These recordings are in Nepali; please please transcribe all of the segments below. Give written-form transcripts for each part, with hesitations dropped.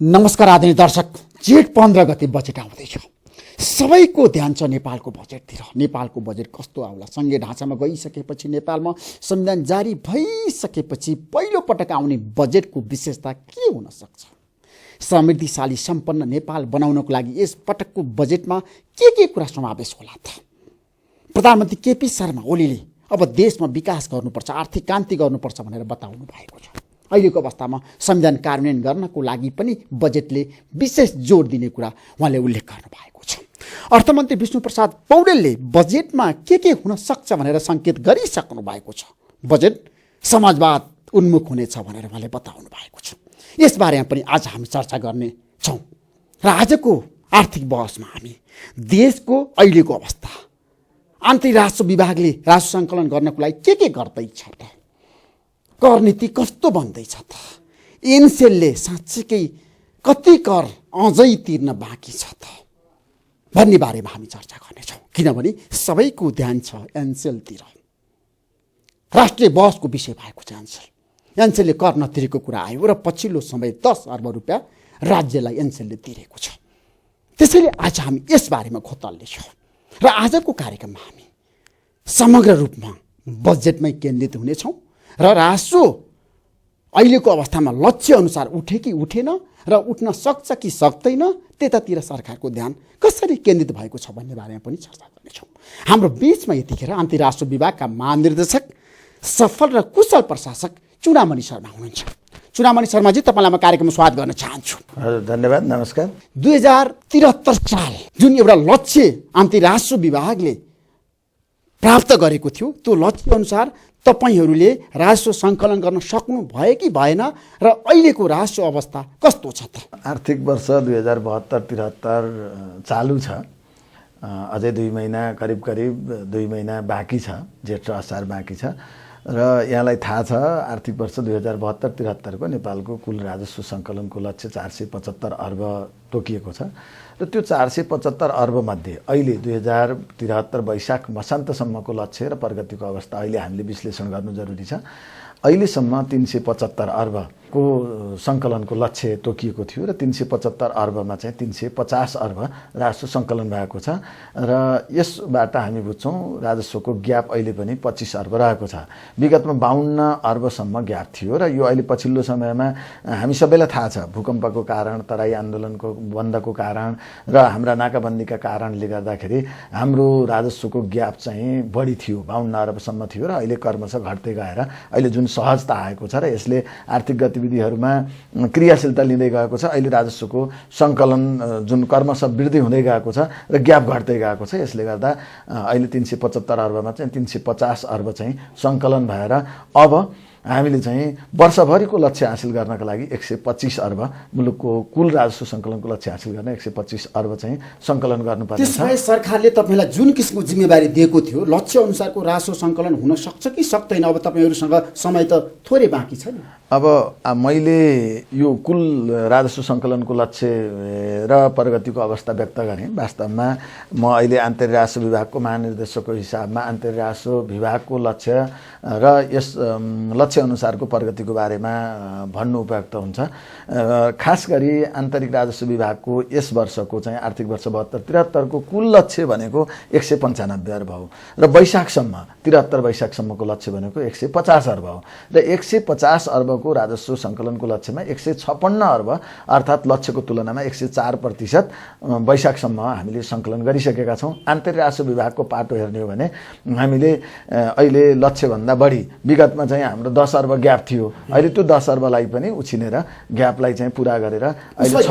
नमस्कार आदरणीय दर्शक, जेठ 15 गते बजेट आउँदैछ। सबैको ध्यान छ नेपालको बजेटतिर। नेपालको बजेट कस्तो आउला? सङ्घीय ढाँचामा गइसकेपछि, नेपालमा संविधान जारी भइसकेपछि पहिलो पटक आउने बजेटको विशेषता के हुन सक्छ? समृद्धिशाली सम्पन्न नेपाल बनाउनको लागि यस पटकको बजेटमा के कुरा समावेश होला त? प्रधानमन्त्री केपी शर्मा ओलीले अब देशमा विकास गर्नुपर्छ, आर्थिक क्रान्ति गर्नुपर्छ भनेर बताउनु भएको छ। अहिलेको अवस्थामा संविधान कार्यान्वयन गर्नको लागि पनि बजेटले विशेष जोड दिने कुरा उहाँले उल्लेख गर्नुभएको छ। अर्थमन्त्री विष्णुप्रसाद पौडेलले बजेटमा के हुन सक्छ भनेर सङ्केत गरिसक्नु भएको छ। बजेट समाजवाद उन्मुख हुनेछ भनेर उहाँले बताउनु भएको छ। यसबारेमा पनि आज हामी चर्चा गर्नेछौँ र आजको आर्थिक बहसमा हामी देशको अहिलेको अवस्था, आन्तरिक राजस्व विभागले राजस्व सङ्कलन गर्नको लागि के गर्दैछ त? कर नीति कस्तो बन्दैछ त? एनसेलले साँच्चीकै कति कर अझै तिर्न बाँकी छ त भन्ने बारेमा हामी चर्चा गर्नेछौँ। किनभने सबैको ध्यान छ एनसेलतिर। राष्ट्रिय बहसको विषय भएको छ एनसेल। एनसेलले कर नतिरेको कुरा आयो र पछिल्लो समय 10 अर्ब रुपियाँ राज्यलाई एनसेलले तिरेको छ। त्यसैले आज हामी यसबारेमा खोतल्नेछौँ र आजको कार्यक्रममा हामी समग्र रूपमा बजेटमै केन्द्रित हुनेछौँ र राजस्व अहिलेको अवस्थामा लक्ष्य अनुसार उठे कि उठेन र उठ्न सक्छ कि सक्दैन, त्यतातिर सरकारको ध्यान कसरी केन्द्रित भएको छ भन्ने बारेमा पनि चर्चा गर्नेछौँ। हाम्रो बिचमा यतिखेर आन्तरिक राजस्व विभागका महानिर्देशक, सफल र कुशल प्रशासक चुडामणि शर्मा हुनुहुन्छ। चुडामणि शर्माजी, तपाईँलाई म कार्यक्रममा स्वागत गर्न चाहन्छु। हजुर, धन्यवाद, नमस्कार। 2073 साल जुन एउटा लक्ष्य आन्तरिक राजस्व विभागले प्राप्त गरेको थियो, त्यो लक्ष्य अनुसार तपाईहरूले राजस्व सङ्कलन गर्न सक्नु भयो कि भएन र अहिलेको राजस्व अवस्था कस्तो छ त? आर्थिक वर्ष 2072-73 चालु छ। अझै 2 महिना, करिब 2 महिना बाँकी छ। जेठ र असार बाँकी छ र यहाँलाई थाहा छ आर्थिक वर्ष 2072-73 को नेपालको कुल राजस्व सङ्कलनको लक्ष्य 475 अर्ब तोकिएको छ र त्यो 475 अर्ब मध्ये अहिले 2073 वैशाख मसान्तसम्मको लक्ष्य र प्रगतिको अवस्था अहिले हामीले विश्लेषण गर्नु जरुरी छ। अहिलेसम्म 375 अर्बको सङ्कलनको लक्ष्य तोकिएको थियो र 375 अर्बमा चाहिँ 350 अर्ब राजस्व सङ्कलन भएको छ र यसबाट हामी बुझ्छौँ राजस्वको ग्याप अहिले पनि 25 अर्ब रहेको छ। विगतमा 52 अर्बसम्म ग्याप थियो र यो अहिले पछिल्लो समयमा हामी सबैलाई थाहा छ भूकम्पको कारण, तराई आन्दोलनको बन्दको कारण र हाम्रा नाकाबन्दीका कारणले गर्दाखेरि हाम्रो राजस्वको ग्याप चाहिँ बढी थियो, 52 अर्बसम्म थियो र अहिले क्रमशः घट्दै गएर अहिले जुन सहजता आएको छ र यसले आर्थिक गतिविधिहरूमा क्रियाशीलता लिँदै गएको छ। अहिले राजस्वको सङ्कलन जुन क्रमशः वृद्धि हुँदै गएको छ र ग्याप घट्दै गएको छ। यसले गर्दा अहिले 375 अर्बमा चाहिँ 350 अर्ब चाहिँ सङ्कलन भएर अब हामीले चाहिँ वर्षभरिको लक्ष्य हासिल गर्नका लागि 125 अर्ब, मुलुकको कुल राजस्व सङ्कलनको लक्ष्य हासिल गर्न 125 अर्ब चाहिँ सङ्कलन गर्नुपर्छ। त्यसमा सरकारले तपाईँलाई जुन किसिमको जिम्मेवारी दिएको थियो, लक्ष्य अनुसारको राजस्व सङ्कलन हुन सक्छ कि सक्दैन? अब तपाईँहरूसँग समय त थोरै बाँकी छ नि। अब मैले यो कुल राजस्व सङ्कलनको लक्ष्य र प्रगतिको अवस्था व्यक्त गरेँ। वास्तवमा म अहिले आन्तरिक राजस्व विभागको महानिर्देशकको हिसाबमा आन्तरिक राजस्व विभागको लक्ष्य र यस लक्ष्य अनुसारको प्रगतिको बारेमा भन्नु उपयुक्त हुन्छ। खास गरी आन्तरिक राजस्व विभागको यस वर्षको चाहिँ आर्थिक वर्ष 72-73 को कुल लक्ष्य भनेको 195 अर्ब हो र वैशाखसम्म 73 वैशाखसम्मको लक्ष्य भनेको 150 अर्ब हो र 150 अर्बको राजस्व सङ्कलनको लक्ष्यमा 156 अर्ब अर्थात् लक्ष्यको तुलनामा 104% वैशाखसम्म हामीले सङ्कलन गरिसकेका छौँ। आन्तरिक राजस्व विभागको पाटो हेर्ने हो भने हामीले अहिले लक्ष्यभन्दा बढी, विगतमा चाहिँ हाम्रो 10 अर्ब ग्याप थियो, अहिले त्यो 10 अर्बलाई पनि उछिनेर ग्यापलाई चाहिँ पुरा गरेर अहिले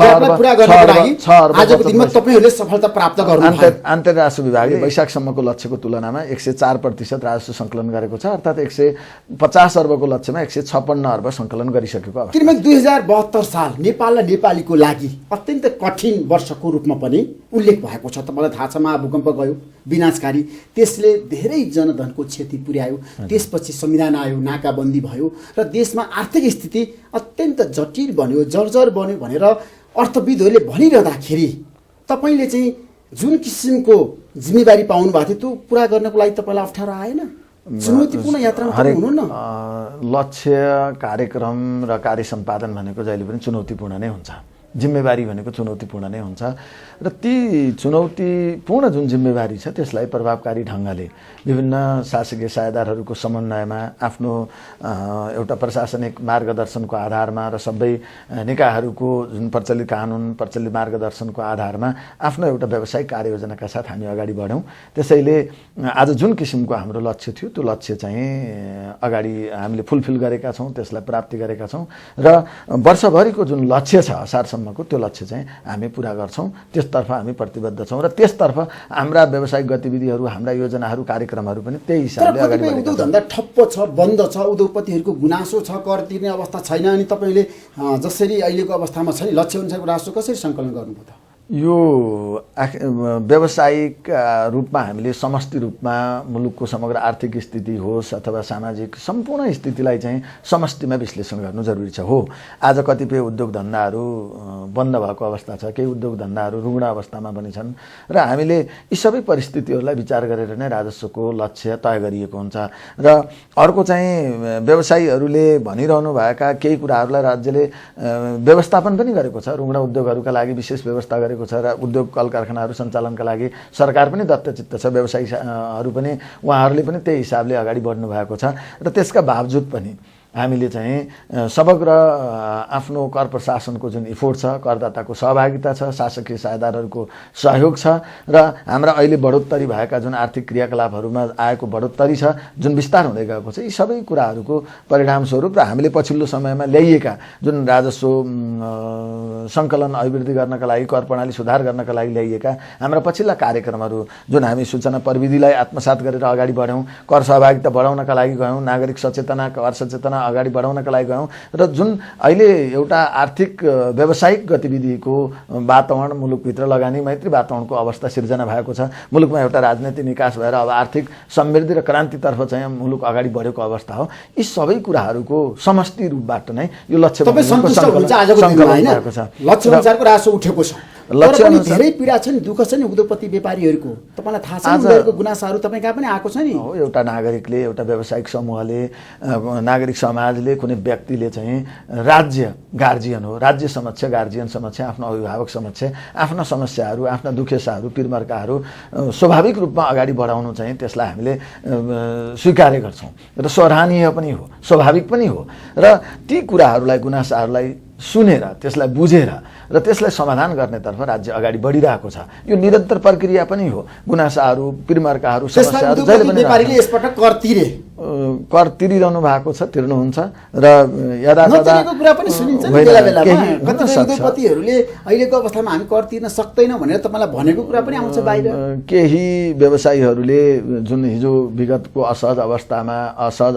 6 आजको दिनमा तपाईहरुले सफलता प्राप्त गर्नुभयो। आन्तरिक राजस्व विभागले वैशाखसम्मको लक्ष्यको तुलनामा 104% राजस्व सङ्कलन गरेको छ, अर्थात् 150 अर्बको लक्ष्यमा 156 अर्ब सङ्कलन गरिसकेको अवस्था। किनभने 2072 साल नेपाल र नेपालीको लागि अत्यन्त कठिन वर्षको रूपमा पनि उल्लेख भएको छ। तपाईँलाई थाहा छ, महाभूकम्प गयो, विनाशकारी, त्यसले धेरै जनधनको क्षति पुर्यायो। त्यसपछि संविधान आयो, नाकाबन्दी भयो र देशमा आर्थिक स्थिति अत्यन्त जटिल बन्यो, जर्जर बन्यो भनेर अर्थविदहरूले भनिरहँदाखेरि तपाईँले चाहिँ जुन किसिमको जिम्मेवारी पाउनु भएको थियो त्यो पुरा गर्नको लागि तपाईँलाई अप्ठ्यारो आएन? चुनौतीपूर्ण यात्रामा हुनु न। लक्ष्य कार्यक्रम र कार्य सम्पादन भनेको जहिले पनि चुनौतीपूर्ण नै हुन्छ। जिम्मेवारी भनेको चुनौतीपूर्ण नै हुन्छ र ती चुनौतीपूर्ण जुन जिम्मेवारी छ त्यसलाई प्रभावकारी ढङ्गले विभिन्न शासकीय साझेदारहरूको समन्वयमा आफ्नो एउटा प्रशासनिक मार्गदर्शनको आधारमा र सबै निकायहरूको जुन प्रचलित कानुन प्रचलित मार्गदर्शनको आधारमा आफ्नो एउटा व्यावसायिक कार्ययोजनाका साथ हामी अगाडि बढ्यौँ। त्यसैले आज जुन किसिमको हाम्रो लक्ष्य थियो त्यो लक्ष्य चाहिँ अगाडि हामीले फुलफिल गरेका छौँ, त्यसलाई प्राप्ति गरेका छौँ र वर्षभरिको जुन लक्ष्य छ असारसम्मको त्यो लक्ष्य चाहिँ हामी पुरा गर्छौँ। त्यसतर्फ हामी प्रतिबद्ध छौँ र त्यसतर्फ हाम्रा व्यावसायिक गतिविधिहरू हाम्रा योजनाहरू कार्यक्रमहरू पनि त्यही हिसाबले अगाडि बढेका छन्। उद्योग धन्दा ठप्प छ, बन्द छ, उद्योगपतिहरूको गुनासो छ, कर तिर्ने अवस्था छैन, अनि तपाईँले जसरी अहिलेको अवस्थामा छ नि लक्ष्य अनुसारको राजस्व कसरी सङ्कलन गर्नुभयो त? यो व्यावसायिक रूपमा हामीले समष्टि रूपमा मुलुकको समग्र आर्थिक स्थिति होस् अथवा सामाजिक सम्पूर्ण स्थितिलाई चाहिँ समष्टिमा विश्लेषण गर्नु जरुरी छ। हो, आज कतिपय उद्योग धन्दाहरू बन्द भएको अवस्था छ, केही उद्योग धन्दाहरू रुग्ण अवस्थामा पनि छन् र हामीले यी सबै परिस्थितिहरूलाई विचार गरेर नै राजस्वको लक्ष्य तय गरिएको हुन्छ। र अर्को चाहिँ व्यवसायीहरूले भनिरहनु भएका केही कुराहरूलाई राज्यले व्यवस्थापन पनि गरेको छ। रुग्ण उद्योगहरूका लागि विशेष व्यवस्था गरेको छ र उद्योग कल कारखानाहरू सञ्चालनका लागि सरकार पनि दत्तचित्त छ, व्यवसायीहरू पनि उहाँहरूले पनि त्यही हिसाबले अगाडि बढ्नु भएको छ। र त्यसका बावजुद पनि हामीले चाहिँ समग्र आफ्नो कर प्रशासनको जुन इफोर्ट छ, करदाताको सहभागिता छ, शासकीय साझेदारहरूको सहयोग छ र हाम्रा अहिले बढोत्तरी भएका जुन आर्थिक क्रियाकलापहरूमा आएको बढोत्तरी छ, जुन विस्तार हुँदै गएको छ, यी सबै कुराहरूको परिणामस्वरूप र हामीले पछिल्लो समयमा ल्याइएका जुन राजस्व सङ्कलन अभिवृद्धि गर्नका लागि, कर प्रणाली सुधार गर्नका लागि ल्याइएका हाम्रा पछिल्ला कार्यक्रमहरू जुन हामी सूचना प्रविधिलाई आत्मसात गरेर अगाडि बढ्यौँ, कर सहभागिता बढाउनका लागि गयौँ, नागरिक सचेतना, कर सचेतना अगाडि बढाउनका लागि गयौँ र जुन अहिले एउटा आर्थिक व्यावसायिक गतिविधिको वातावरण मुलुकभित्र लगानी मैत्री वातावरणको अवस्था सिर्जना भएको छ। मुलुकमा एउटा राजनीतिक निकास भएर अब आर्थिक समृद्धि र क्रान्तितर्फ चाहिँ मुलुक अगाडि बढेको अवस्था हो। यी सबै कुराहरूको समष्टि रूपबाट नै यो लक्ष्य भएको छ। लक्ष्य अनुसारको राजस्व उठेको छ, लक्ष्य धेरै पीडा छ नि, दुःख छ नि उद्योगपति व्यापारीहरूको। तपाईँलाई थाहा छ उनीहरूको गुनासाहरू तपाईँ कहाँ पनि आएको छ नि? हो, एउटा नागरिकले, एउटा व्यावसायिक समूहले, नागरिक समाजले, कुनै व्यक्तिले चाहिँ राज्य गार्जियन हो, राज्य समक्ष, गार्जियन समक्ष, आफ्नो अभिभावक समक्ष आफ्ना समस्याहरू, आफ्ना दुखेसाहरू, पिरमर्काहरू स्वाभाविक रूपमा अगाडि बढाउनु चाहिँ त्यसलाई हामीले स्वीकार्य गर्छौँ र सराहनीय पनि हो, स्वाभाविक पनि हो। र ती कुराहरूलाई, गुनासाहरूलाई सुनेर, त्यसलाई बुझेर र त्यसलाई समाधान गर्नेतर्फ राज्य अगाडि बढिरहेको छ। यो निरन्तर प्रक्रिया पनि हो। गुनासाहरू, पिरमर्काहरू, समस्याहरू जहिले पनि यसपटक कर तिरे, कर तिरिरहनु भएको छ, तिर्नुहुन्छ र यदाकदा कुरा पनि सुनिन्छ नि बेला बेलामा। कतिपय उद्योगपतिहरूले अहिलेको अवस्थामा हामी कर तिर्न सक्दैनौँ भनेर तपाईँलाई भनेको कुरा पनि आउँछ बाहिर। केही व्यवसायीहरूले जुन हिजो विगतको असहज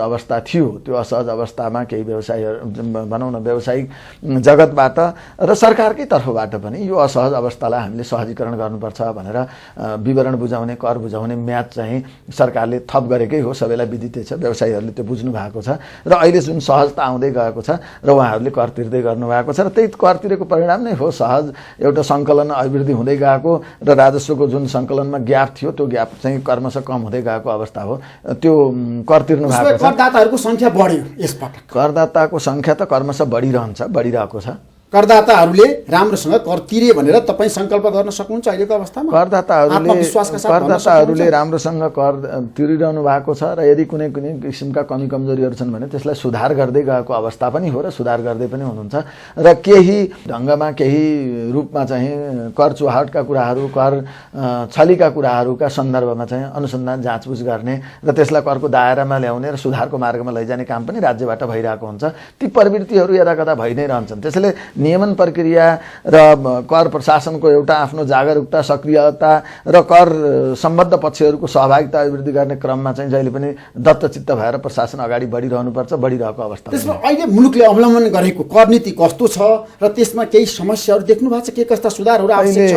अवस्था थियो, त्यो असहज अवस्थामा केही व्यवसायीहरू भनौँ न व्यावसायिक जगतबाट र सरकारकै तर्फबाट पनि यो असहज अवस्थालाई हामीले सहजीकरण गर्नुपर्छ भनेर विवरण बुझाउने, कर बुझाउने म्याद चाहिँ सरकारले थप गरेकै हो, सबैलाई विदितै छ, व्यवसायीहरूले त्यो बुझ्नु भएको छ र अहिले जुन सहजता आउँदै गएको छ र उहाँहरूले कर तिर्दै गर्नुभएको छ र त्यही कर तिरेको परिणाम नै हो सहज एउटा सङ्कलन अभिवृद्धि हुँदै गएको र राजस्वको जुन सङ्कलनमा ग्याप थियो त्यो ग्याप चाहिँ क्रमशः कम हुँदै गएको अवस्था हो। त्यो कर तिर्नु भएको छ। करदाताहरूको सङ्ख्या बढ्यो यसपटक, करदाताको सङ्ख्या त क्रमशः बढिरहेको छ। करदाताहरूले राम्रोसँग कर तिरे भनेर तपाईँ सङ्कल्प गर्न सक्नुहुन्छ अहिलेको अवस्थामा? करदाताहरूले राम्रोसँग कर तिरिरहनु भएको छ र यदि कुनै किसिमका कमी कमजोरीहरू छन् भने त्यसलाई सुधार गर्दै गएको अवस्था पनि हो र सुधार गर्दै पनि हुनुहुन्छ र केही ढङ्गमा, केही रूपमा चाहिँ कर चुहावटका कुराहरू, कर छलीका कुराहरूका सन्दर्भमा चाहिँ अनुसन्धान जाँचबुझ गर्ने र त्यसलाई करको दायरामा ल्याउने र सुधारको मार्गमा लैजाने काम पनि राज्यबाट भइरहेको हुन्छ। ती प्रवृत्तिहरू यदाकदा भइ नै रहन्छन्। त्यसैले नियमन प्रक्रिया र कर प्रशासनको एउटा आफ्नो जागरुकता, सक्रियता र कर सम्बद्ध पक्षहरूको सहभागिता अभिवृद्धि गर्ने क्रममा चाहिँ जहिले पनि दत्तचित्त भएर प्रशासन अगाडि बढिरहनुपर्छ, बढिरहेको अवस्था। त्यसमा अहिले मुलुकले अवलम्बन गरेको कर नीति कस्तो छ र त्यसमा केही समस्याहरू देख्नु भएको छ? के कस्ता सुधारहरू आवश्यक छ?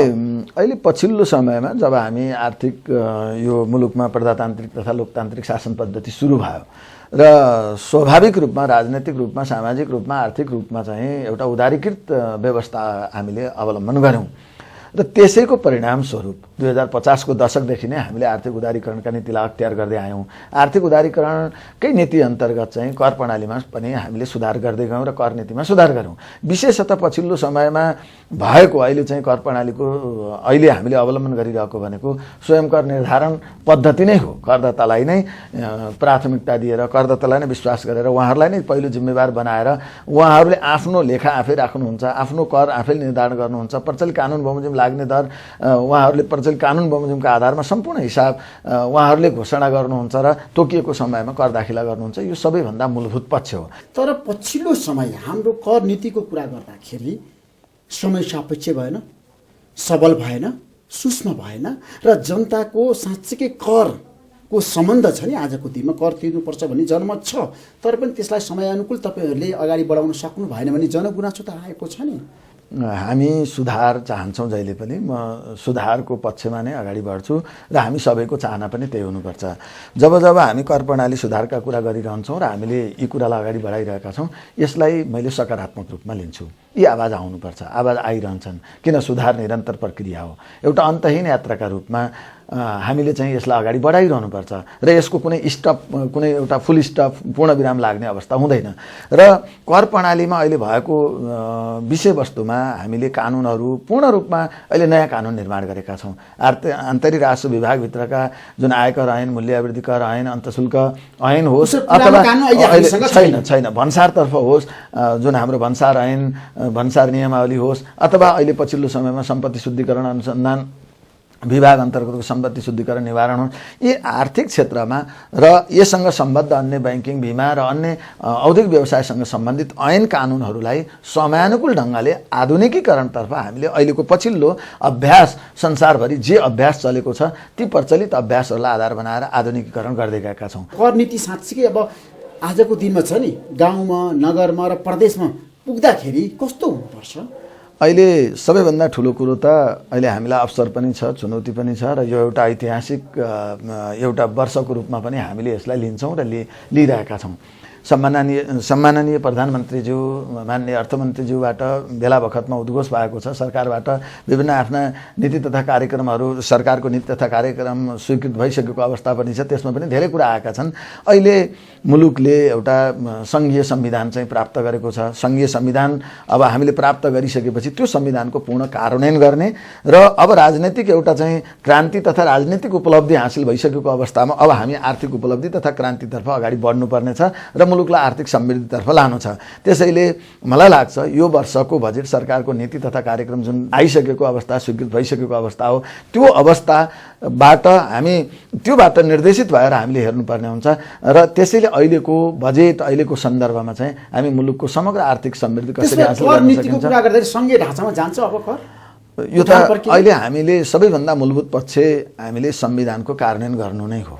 अहिले पछिल्लो समयमा जब हामी आर्थिक यो मुलुकमा प्रजातान्त्रिक तथा लोकतान्त्रिक शासन पद्धति सुरु भयो र स्वाभाविक रूपमा, राजनैतिक रूपमा, सामाजिक रूपमा, आर्थिक रूपमा चाहिँ एउटा उदारीकृत व्यवस्था हामीले अवलम्बन गऱ्यौँ र त्यसैको परिणामस्वरूप 2050 को दशकदेखि नै हामीले आर्थिक उदारीकरणका नीतिलाई अख्तियार गर्दै आयौँ। आर्थिक उदारीकरणकै नीति अन्तर्गत चाहिँ कर प्रणालीमा पनि हामीले सुधार गर्दै गयौँ र कर नीतिमा सुधार गऱ्यौँ। विशेषतः पछिल्लो समयमा भएको अहिले चाहिँ कर प्रणालीको अहिले हामीले अवलम्बन गरिरहेको भनेको स्वयं कर निर्धारण पद्धति नै हो। करदातालाई नै प्राथमिकता दिएर, करदातालाई नै विश्वास गरेर, उहाँहरूलाई नै पहिलो जिम्मेवार बनाएर उहाँहरूले आफ्नो लेखा आफै राख्नुहुन्छ, आफ्नो कर आफै निर्धारण गर्नुहुन्छ, प्रचलित कानुन बमोजिम लाग्ने दर उहाँहरूले प्रचलित कानुन बमोजिमका आधारमा सम्पूर्ण हिसाब उहाँहरूले घोषणा गर्नुहुन्छ र तोकिएको समयमा कर दाखिला गर्नुहुन्छ। यो सबैभन्दा मूलभूत पक्ष हो। तर पछिल्लो समय हाम्रो कर नीतिको कुरा गर्दाखेरि समय सापेक्ष भएन, सबल भएन, सूक्ष्म भएन र जनताको साँच्चीकै करको सम्बन्ध छ नि। आजको दिनमा कर तिर्नुपर्छ भन्ने जनमत छ, तर पनि त्यसलाई समयानुकूल तपाईँहरूले अगाडि बढाउन सक्नु भएन भने जनगुनासो त आएको छ नि। हामी सुधार चाहन्छौँ जहिले पनि। म सुधारको पक्षमा नै अगाडि बढ्छु र हामी सबैको चाहना पनि त्यही हुनुपर्छ। जब जब हामी कर प्रणाली सुधारका कुरा गरिरहन्छौँ र हामीले यी कुरालाई अगाडि बढाइरहेका छौँ, यसलाई मैले सकारात्मक रूपमा लिन्छु। यी आवाज आउनुपर्छ, आवाज आइरहन्छन्, किन सुधार निरन्तर प्रक्रिया हो। एउटा अन्तहीन यात्राका रूपमा हामीले चाहिँ यसलाई अगाडि बढाइरहनुपर्छ र यसको कुनै स्टप, कुनै एउटा फुल स्टप, पूर्ण विराम लाग्ने अवस्था हुँदैन। र कर प्रणालीमा अहिले भएको विषयवस्तुमा हामीले कानुनहरू पूर्ण रूपमा अहिले नयाँ कानुन निर्माण गरेका छौँ। आन्तरिक राजस्व विभागभित्रका जुन आयकर ऐन, मूल्य वृद्धि कर ऐन, अन्तशुल्क ऐन होस् अथवा छैन भन्सारतर्फ होस्, जुन हाम्रो भन्सार ऐन, भन्सार नियमावली होस्, अथवा अहिले पछिल्लो समयमा सम्पत्ति शुद्धिकरण अनुसन्धान विभाग अन्तर्गतको सम्पत्ति शुद्धिकरण निवारण हो, यी आर्थिक क्षेत्रमा र यससँग सम्बद्ध अन्य ब्याङ्किङ, बिमा र अन्य औद्योगिक व्यवसायसँग सम्बन्धित ऐन कानुनहरूलाई समयानुकूल ढङ्गले आधुनिकीकरणतर्फ हामीले अहिलेको पछिल्लो अभ्यास, संसारभरि जे अभ्यास चलेको छ ती प्रचलित अभ्यासहरूलाई आधार बनाएर आधुनिकीकरण गर्दै गएका छौँ। कर नीति साँच्चीकै अब आजको दिनमा छ नि, गाउँमा, नगरमा र प्रदेशमा पुग्दाखेरि कस्तो हुनुपर्छ? अहिले सबैभन्दा ठुलो कुरो त अहिले हामीलाई अवसर पनि छ, चुनौती पनि छ र यो एउटा ऐतिहासिक एउटा वर्षको रूपमा पनि हामीले यसलाई लिन्छौँ र लिइरहेका छौँ। सम्माननीय प्रधानमन्त्रीज्यू, माननीय अर्थमन्त्रीज्यूबाट बेला बखतमा उद्घोष भएको छ। सरकारबाट विभिन्न आफ्ना नीति तथा कार्यक्रमहरू, सरकारको नीति तथा कार्यक्रम स्वीकृत भइसकेको अवस्था पनि छ। त्यसमा पनि धेरै कुरा आएका छन्। अहिले मुलुकले एउटा सङ्घीय संविधान चाहिँ प्राप्त गरेको छ। सङ्घीय संविधान अब हामीले प्राप्त गरिसकेपछि त्यो संविधानको पूर्ण कार्यान्वयन गर्ने र अब राजनैतिक एउटा चाहिँ क्रान्ति तथा राजनीतिक उपलब्धि हासिल भइसकेको अवस्थामा अब हामी आर्थिक उपलब्धि तथा क्रान्तितर्फ अगाडि बढ्नुपर्नेछ र मुलुकलाई आर्थिक समृद्धितर्फ लानु छ। त्यसैले मलाई लाग्छ यो वर्षको बजेट, सरकारको नीति तथा कार्यक्रम जुन आइसकेको अवस्था, स्वीकृत भइसकेको अवस्था हो, त्यो अवस्थाबाट हामी त्योबाट निर्देशित भएर हामीले हेर्नुपर्ने हुन्छ र त्यसैले अहिलेको बजेट, अहिलेको सन्दर्भमा चाहिँ हामी मुलुकको समग्र आर्थिक समृद्धि कसरी हासिल गर्न सकिन्छ, कुरा गर्दाखेरि सङ्घीय ढाँचामा जान्छ अब कर। यो त अहिले हामीले सबैभन्दा मूलभूत पक्ष हामीले संविधानको कार्यान्वयन गर्नु नै हो।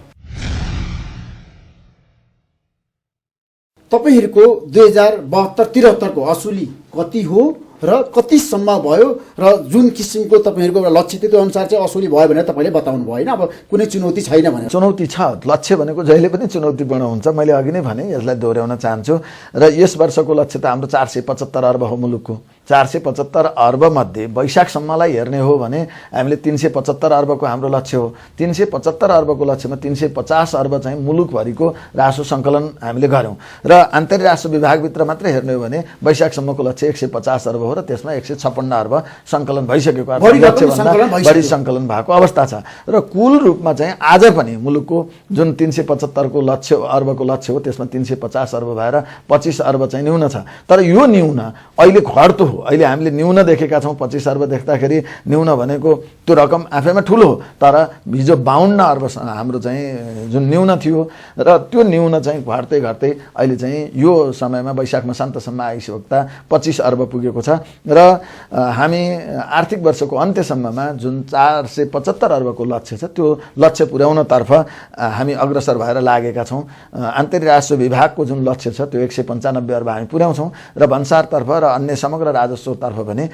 तपाईहरूको 2072-73 को असुली कति हो र कतिसम्म भयो र जुन किसिमको तपाईहरूको एउटा लक्ष्य थियो त्यो अनुसार चाहिँ असुली भयो भनेर तपाईँले बताउनु भयो होइन? अब कुनै चुनौती छैन भने? चुनौती छ। लक्ष्य भनेको जहिले पनि चुनौतीपूर्ण हुन्छ। मैले अघि नै भने, यसलाई दोहोऱ्याउन चाहन्छु र यस वर्षको लक्ष्य त हाम्रो 475 अर्ब हो। मुलुकको 475 अर्ब मध्ये वैशाखसम्मलाई हेर्ने हो भने हामीले 375 अर्बको हाम्रो लक्ष्य हो। 375 अर्बको लक्ष्यमा 350 अर्ब चाहिँ मुलुकभरिको राजस्व सङ्कलन हामीले गऱ्यौँ र आन्तरिक राजस्व विभागभित्र मात्रै हेर्ने हो भने वैशाखसम्मको लक्ष्य 150 अर्ब हो र त्यसमा 156 अर्ब सङ्कलन भइसकेको, लक्ष्यभन्दा बढी सङ्कलन भएको अवस्था छ। र कुल रूपमा चाहिँ आज पनि मुलुकको जुन 375 को लक्ष्य अर्बको लक्ष्य हो त्यसमा 350 अर्ब भएर 25 अर्ब चाहिँ न्यून छ। तर यो न्यून अहिले घट्दो हो। अहिले हामीले न्यून देखेका छौँ। 25 अर्ब देख्दाखेरि न्यून भनेको त्यो रकम आफैमा ठुलो हो, तर हिजो 52 अर्ब हाम्रो चाहिँ जुन न्यून थियो र त्यो न्यून चाहिँ घट्दै घट्दै अहिले चाहिँ यो समयमा वैशाखमा शान्तसम्म आइसक्दा 25 अर्ब पुगेको छ र हामी आर्थिक वर्षको अन्त्यसम्ममा जुन 475 अर्बको लक्ष्य छ त्यो लक्ष्य पुर्याउनतर्फ हामी अग्रसर भएर लागेका छौँ। आन्तरिक राजस्व विभागको जुन लक्ष्य छ त्यो 195 अर्ब हामी पुर्याउँछौँ र भन्सारतर्फ र अन्य समग्र राजस्वतर्फ भने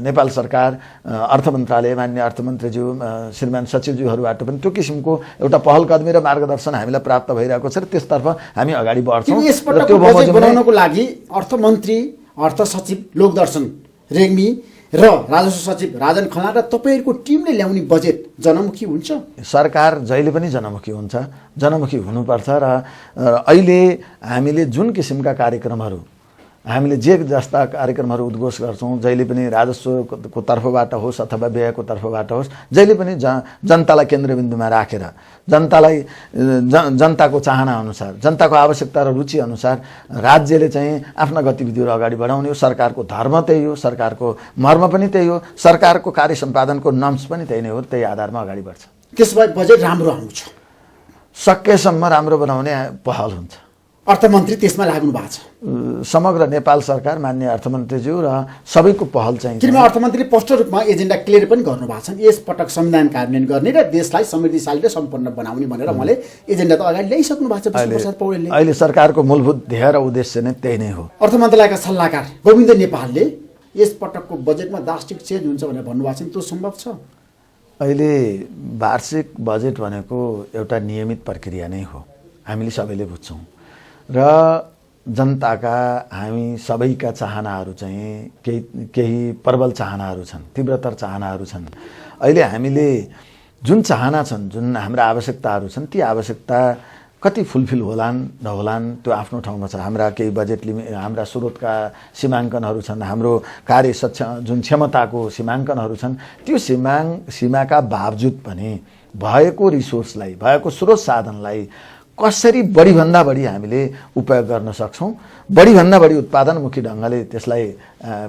नेपाल सरकार, अर्थ मन्त्रालय, माननीय अर्थमन्त्रीज्यू, श्रीमान सचिवज्यूहरूबाट पनि त्यो किसिमको एउटा पहल कदमी र मार्गदर्शन हामीलाई प्राप्त भइरहेको छ र त्यसतर्फ हामी अगाडि बढ्छौँ। र त्यो बजेट बनाउनको लागि अर्थमन्त्री, अर्थ सचिव, लोकदर्शन रेग्मी र राजस्व सचिव राजन खनाल र तपाईँहरूको टिमले ल्याउने बजेट जनमुखी हुन्छ? सरकार जहिले पनि जनमुखी हुन्छ, जनमुखी हुनुपर्छ। र अहिले हामीले जुन किसिमका कार्यक्रमहरू, हामीले जे जस्ता कार्यक्रमहरू उद्घोष गर्छौँ, जहिले पनि राजस्वको तर्फबाट होस् अथवा व्ययको तर्फबाट होस्, जहिले पनि जनतालाई केन्द्रबिन्दुमा राखेर जनतालाई जनताको चाहना अनुसार, जनताको आवश्यकता र रुचि अनुसार राज्यले चाहिँ आफ्ना गतिविधिहरू अगाडि बढाउने हो। सरकारको धर्म त्यही हो, सरकारको मर्म पनि त्यही हो, सरकारको कार्य सम्पादनको नम्स पनि त्यही नै हो। त्यही आधारमा अगाडि बढ्छ। त्यसो भए बजेट राम्रो आउँछ, सकेसम्म राम्रो बनाउने पहल हुन्छ। अर्थमन्त्री त्यसमा लाग्नु भएको छ? समग्र नेपाल सरकार, माननीय अर्थमन्त्रीज्यू र सबैको पहल चाहिँ। किनभने अर्थमन्त्रीले स्पष्ट रूपमा एजेन्डा क्लियर पनि गर्नुभएको छ, यस पटक संविधान कार्यान्वयन गर्ने र देशलाई समृद्धिशाली र सम्पन्न बनाउने भनेर उहाँले एजेन्डा त अगाडि ल्याइसक्नु भएको छ विष्णुप्रसाद पौडेलले। अहिले सरकारको मूलभूत ध्येय र उद्देश्य नै त्यही नै हो। अर्थ मन्त्रालयका सल्लाहकार गोविन्द नेपालले यस पटकको बजेटमा ड्रास्टिक चेन्ज हुन्छ भनेर भन्नुभएको छ, त्यो सम्भव छ? अहिले वार्षिक बजेट भनेको एउटा नियमित प्रक्रिया नै हो, हामीले सबैले बुझ्छौँ। र जनताका हामी सबैका चाहनाहरू चाहिँ केही प्रबल चाहनाहरू छन्, तीव्रतर चाहनाहरू छन्। अहिले हामीले जुन चाहना छन्, जुन हाम्रा आवश्यकताहरू छन्, ती आवश्यकता कति फुलफिल होलान् नहोलान् त्यो आफ्नो ठाउँमा छ। हाम्रा केही बजेट हाम्रा स्रोतका सीमाङ्कनहरू छन्, हाम्रो कार्य जुन क्षमताको सीमाङ्कनहरू छन्, त्यो सीमाका बावजुद पनि भएको रिसोर्सलाई, भएको स्रोत साधनलाई कसरी बढीभन्दा बढी हामीले उपयोग गर्न सक्छौँ, बढीभन्दा बढी उत्पादनमुखी ढङ्गले त्यसलाई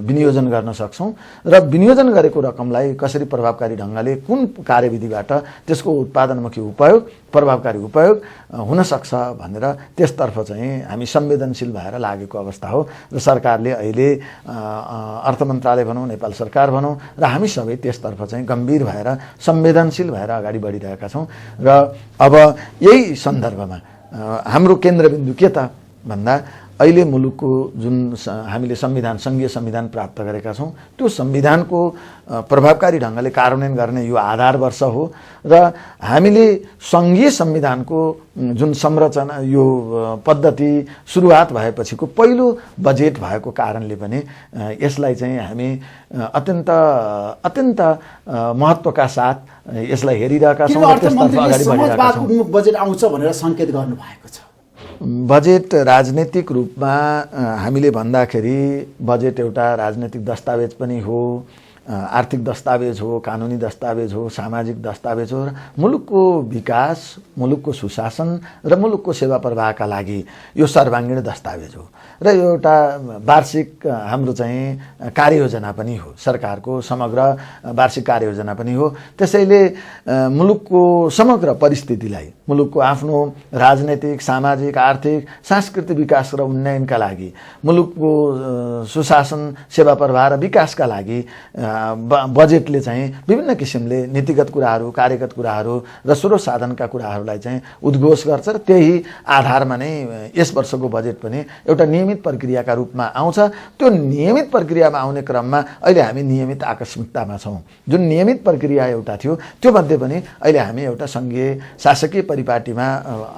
विनियोजन गर्न सक्छौँ र विनियोजन गरेको रकमलाई कसरी प्रभावकारी ढङ्गले कुन कार्यविधिबाट त्यसको उत्पादनमुखी उपयोग, प्रभावकारी उपयोग हुनसक्छ भनेर त्यसतर्फ चाहिँ हामी संवेदनशील भएर लागेको अवस्था हो। र सरकारले अहिले अर्थ मन्त्रालय भनौँ, नेपाल सरकार भनौँ र हामी सबै त्यसतर्फ चाहिँ गम्भीर भएर संवेदनशील भएर अगाडि बढिरहेका छौँ। र अब यही सन्दर्भमा हाम्रो केन्द्रबिन्दु के त भन्दा अहिले मुलुकको जुन हामीले संघीय संविधान प्राप्त गरेका छौँ, त्यो संविधानको प्रभावकारी ढङ्गले कार्यान्वयन गर्ने यो आधार वर्ष हो। र हामीले सङ्घीय संविधानको जुन संरचना, यो पद्धति सुरुवात भएपछिको पहिलो बजेट भएको कारणले पनि यसलाई चाहिँ हामी अत्यन्त महत्त्वका साथ यसलाई हेरिरहेका छौँ र त्यसतर्फ अगाडि बढिरहेका छौँ। बजेट आउँछ भनेर सङ्केत गर्नुभएको छ। बजेट राजनीतिक रूपमा हामीले भन्दाखेरि बजेट एउटा राजनीतिक दस्तावेज पनि हो, आर्थिक दस्तावेज हो, कानुनी दस्तावेज हो, सामाजिक दस्तावेज हो र मुलुकको विकास, मुलुकको सुशासन र मुलुकको सेवा प्रवाहका लागि यो सर्वाङ्गीण दस्तावेज हो र यो एउटा वार्षिक हाम्रो चाहिँ कार्ययोजना पनि हो, सरकारको समग्र वार्षिक कार्ययोजना पनि हो। त्यसैले मुलुकको समग्र परिस्थितिलाई, मुलुकको आफ्नो राजनैतिक, सामाजिक, आर्थिक, सांस्कृतिक विकास र उन्नयनका लागि, मुलुकको सुशासन, सेवा प्रवाह र विकासका लागि बजेटले चाहिँ विभिन्न किसिमले नीतिगत कुराहरू, कार्यगत कुराहरू र स्रोत साधनका कुराहरूलाई चाहिँ उद्घोष गर्छ र त्यही आधारमा नै यस वर्षको बजेट पनि एउटा नियमित प्रक्रियाका रूपमा आउँछ। त्यो नियमित प्रक्रियामा आउने क्रममा अहिले हामी नियमित आकस्मिकतामा छौँ। जुन नियमित प्रक्रिया एउटा थियो त्यो मध्ये पनि अहिले हामी एउटा सङ्घीय शासकीय परिपाटीमा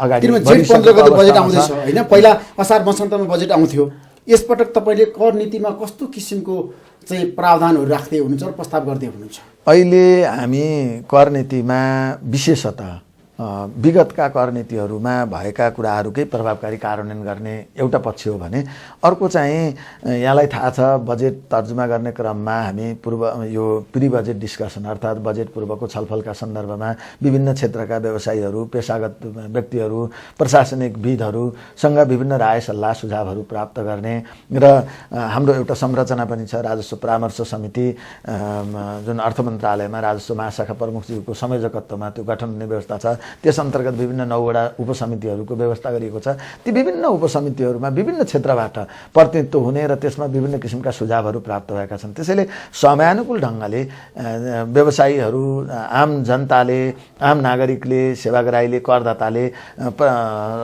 अगाडि बढिसकेको बजेट आउँदैछ हैन। पहिला असार मसान्तमा बजेट आउँथ्यो, यसपटक तपाईँले कर नीतिमा कस्तो किसिमको चाहिँ प्रावधानहरू राख्दै हुनुहुन्छ र प्रस्ताव गर्दै हुनुहुन्छ? अहिले हामी कर नीतिमा विशेषतः विगतका कर नीतिहरूमा भएका कुराहरूकै प्रभावकारी कार्यान्वयन गर्ने एउटा पक्ष हो भने अर्को चाहिँ यहाँलाई थाहा छ बजेट तर्जुमा गर्ने क्रममा हामी यो प्री बजेट डिस्कसन अर्थात् बजेट पूर्वको छलफलका सन्दर्भमा विभिन्न क्षेत्रका व्यवसायीहरू, पेशागत व्यक्तिहरू, प्रशासनिक विदहरूसँग विभिन्न राय सल्लाह सुझावहरू प्राप्त गर्ने र हाम्रो एउटा संरचना पनि छ, राजस्व परामर्श समिति, जुन अर्थ मन्त्रालयमा राजस्व महाशाखा प्रमुखज्यूको संयोजकत्वमा त्यो गठन हुने व्यवस्था छ। त्यस अन्तर्गत विभिन्न 9 वटा उपसमितिहरूको व्यवस्था गरिएको छ। ती विभिन्न उपसमितिहरूमा विभिन्न क्षेत्रबाट प्रतिनिधित्व हुने र त्यसमा विभिन्न किसिमका सुझावहरू प्राप्त भएका छन्। त्यसैले समयानुकूल ढङ्गले व्यवसायीहरू, आम जनताले, आम नागरिकले, सेवाग्राहीले, करदाताले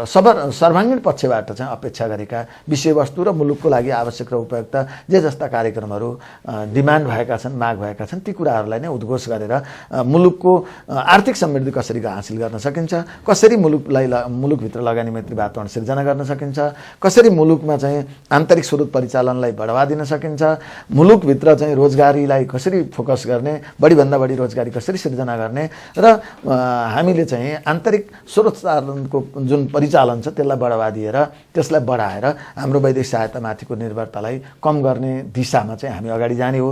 सर्वाङ्गीण पक्षबाट चाहिँ अपेक्षा गरेका विषयवस्तु र मुलुकको लागि आवश्यक र उपयुक्त जे जस्ता कार्यक्रमहरू डिमान्ड भएका छन्, माग भएका छन्, ती कुराहरूलाई नै उद्घोष गरेर मुलुकको आर्थिक समृद्धि कसरी हासिल गर्न गर्न सकिन्छ, कसरी मुलुकभित्र लगानी मैत्री वातावरण सिर्जना गर्न सकिन्छ, कसरी मुलुकमा चाहिँ आन्तरिक स्रोत परिचालनलाई बढावा दिन सकिन्छ, मुलुकभित्र चाहिँ रोजगारीलाई कसरी फोकस गर्ने, बढीभन्दा बढी रोजगारी कसरी सिर्जना गर्ने र हामीले चाहिँ आन्तरिक स्रोत साधनको जुन परिचालन छ त्यसलाई बढावा दिएर त्यसलाई बढाएर हाम्रो वैदेशिक सहायतामाथिको निर्भरतालाई कम गर्ने दिशामा चाहिँ हामी अगाडि जाने हो।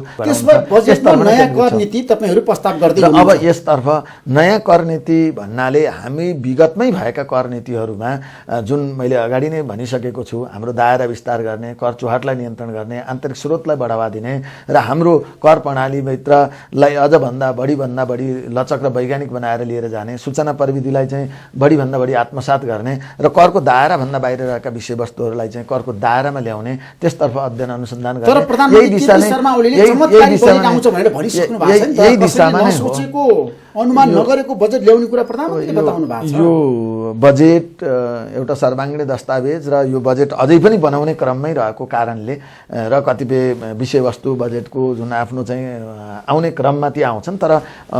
नयाँ कर नीति तपाईहरु प्रस्ताव गर्दै हुनुहुन्छ। अब यसतर्फ नयाँ कर नीति भन्नाले हामी विगतमै भएका कर नीतिहरूमा जुन मैले अगाडि नै भनिसकेको छु, हाम्रो दायरा विस्तार गर्ने, कर चुहाटलाई नियन्त्रण गर्ने, आन्तरिक स्रोतलाई बढावा दिने र हाम्रो कर प्रणालीभित्रलाई अझ भन्दा बढी लचक र वैज्ञानिक बनाएर लिएर जाने, सूचना प्रविधिलाई चाहिँ बढीभन्दा बढी आत्मसात गर्ने र करको दायराभन्दा बाहिर रहेका विषयवस्तुहरूलाई चाहिँ करको दायरामा ल्याउने, त्यसतर्फ अध्ययन अनुसन्धान गर्ने। यही दिशामा नै सोचेको अनुमान नगरेको बजेट ल्याउने कुरा प्रधानमन्त्रीले बताउनु भएको छ। यो बजेट एउटा सर्वाङ्गीण दस्तावेज र यो बजेट अझै पनि बनाउने क्रममै रहेको कारणले र कतिपय विषयवस्तु बजेटको जुन आफ्नो चाहिँ आउने क्रममा ती आउँछन्, तर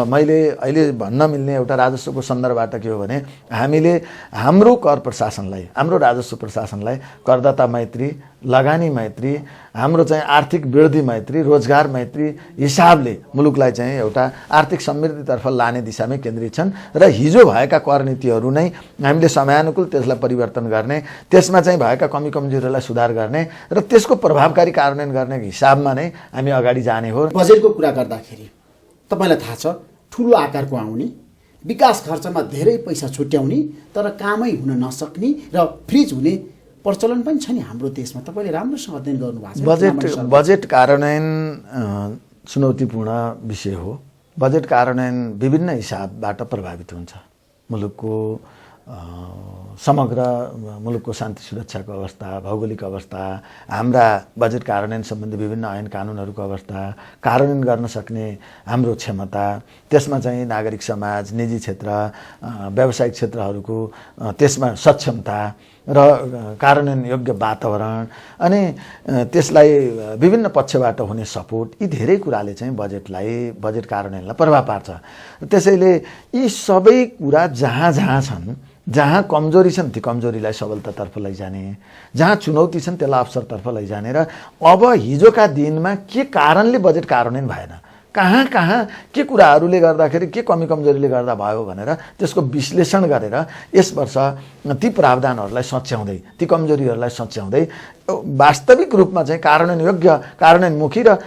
मैले अहिले भन्न मिल्ने एउटा राजस्वको सन्दर्भबाट के हो भने हामीले हाम्रो कर प्रशासनलाई, हाम्रो राजस्व प्रशासनलाई करदाता मैत्री, लगानी मैत्री, हाम्रो चाहिँ आर्थिक वृद्धि मैत्री, रोजगार मैत्री हिसाबले मुलुकलाई चाहिँ एउटा आर्थिक समृद्धितर्फ लाने दिशामै केन्द्रित छन् र हिजो भएका कर नीतिहरू नै हामीले समयानुकूल त्यसलाई परिवर्तन गर्ने, त्यसमा चाहिँ भएका कमी कमजोरीलाई सुधार गर्ने र त्यसको प्रभावकारी कार्यान्वयन गर्ने हिसाबमा नै हामी अगाडि जाने हो। बजेटको कुरा गर्दाखेरि तपाईलाई थाहा छ ठुलो आकारको आउने, विकास खर्चमा धेरै पैसा छुट्याउने तर कामै हुन नसक्ने र फ्रिज हुने प्रचलन पनि छ नि हाम्रो देशमा। तपाईले राम्रोसँग अध्ययन गर्नुभएको छ। बजेट कार्यान्वयन चुनौतीपूर्ण विषय हो। बजेट कार्यान्वयन विभिन्न हिसाबबाट प्रभावित हुन्छ। मुलुकको समग्र मुलुकको शान्ति सुरक्षाको अवस्था, भौगोलिक अवस्था, हाम्रा बजेट कार्यान्वयन सम्बन्धी विभिन्न ऐन कानुनहरूको अवस्था, कार्यान्वयन गर्न सक्ने हाम्रो क्षमता, त्यसमा चाहिँ नागरिक समाज, निजी क्षेत्र, व्यावसायिक क्षेत्रहरूको त्यसमा सक्षमता र कार्यान्वयन योग्य वातावरण अनि त्यसलाई विभिन्न पक्षबाट हुने सपोर्ट, यी धेरै कुराले चाहिँ बजेट कार्यान्वयनलाई प्रभाव पार्छ। त्यसैले यी सबै कुरा जहाँ छन्, जहाँ कमजोरी छन् ती कमजोरीलाई सबलतातर्फ लैजाने, जहाँ चुनौती छन् त्यसलाई अवसरतर्फ लैजाने र अब हिजोका दिनमा के कारणले बजेट कार्यान्वयन भएन, कहाँ के कुराहरूले गर्दाखेरि के कमी कमजोरीले गर्दा भयो भनेर त्यसको विश्लेषण गरेर यस वर्ष ती प्रावधानहरूलाई सच्याउँदै, ती कमजोरीहरूलाई सच्याउँदै वास्तविक रूपमा चाहिँ कार्यान्वयन योग्य, कार्यान्वयनमुखी र